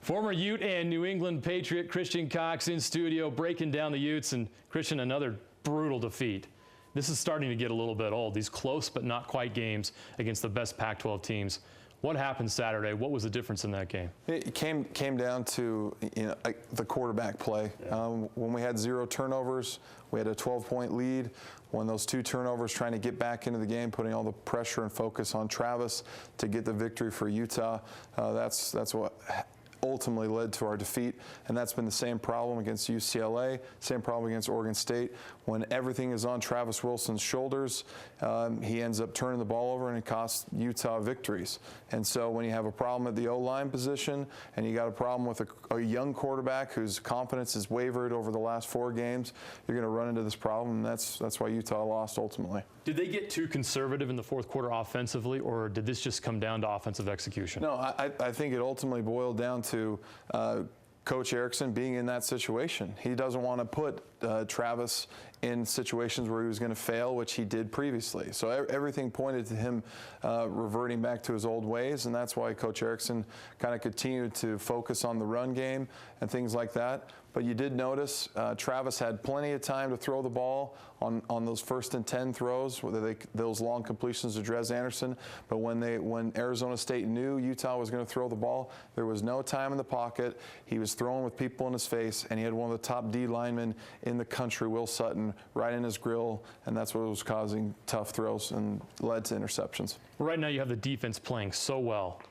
Former Ute and New England Patriot Christian Cox in studio breaking down the Utes, and Christian, another brutal defeat. This is starting to get a little bit old, these close but not quite games against the best Pac-12 teams. What happened Saturday? What was the difference in that game? It came down to the quarterback play. Yeah. When we had 0 turnovers, we had a 12-point lead. When those 2 turnovers, trying to get back into the game, putting all the pressure and focus on Travis to get the victory for Utah. That's what ultimately led to our defeat, and that's been the same problem against UCLA, same problem against Oregon State. When everything is on Travis Wilson's shoulders, he ends up turning the ball over and it costs Utah victories. And so when you have a problem at the O-line position and you got a problem with a young quarterback whose confidence has wavered over the last 4 games, you're going to run into this problem, and that's why Utah lost ultimately. Did they get too conservative in the fourth quarter offensively, or did this just come down to offensive execution? No, I think it ultimately boiled down to Coach Erickson being in that situation. He doesn't want to put Travis in situations where he was going to fail, which he did previously. So everything pointed to him reverting back to his old ways, and that's why Coach Erickson kind of continued to focus on the run game and things like that. But you did notice Travis had plenty of time to throw the ball on those 1st and 10 throws, those long completions to Dres Anderson. But when Arizona State knew Utah was going to throw the ball, there was no time in the pocket. He was throwing with people in his face, and he had one of the top D linemen in the country, Will Sutton, right in his grill, and that's what was causing tough throws and led to interceptions. Right now you have the defense playing so well.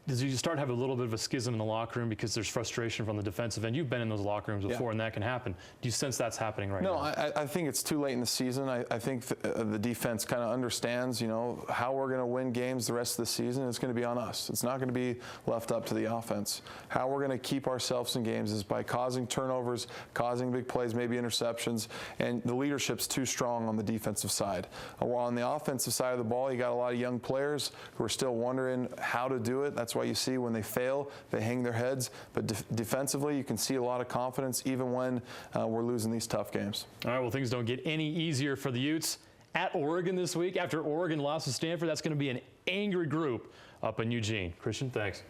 Does you start to have a little bit of a schism in the locker room because there's frustration from the defensive end? You've been in those locker rooms before, and that can happen. Do you sense that's happening right now? No, I think it's too late in the season. I think the defense kind of understands, how we're going to win games the rest of the season. It's going to be on us. It's not going to be left up to the offense. How we're going to keep ourselves in games is by causing turnovers, causing big plays, maybe interceptions, and the leadership's too strong on the defensive side. While on the offensive side of the ball, you got a lot of young players who are still wondering how to do it. That's why you see when they fail, they hang their heads. But defensively, you can see a lot of confidence even when we're losing these tough games. All right, well, things don't get any easier for the Utes at Oregon this week. After Oregon lost to Stanford, that's going to be an angry group up in Eugene. Christian, thanks.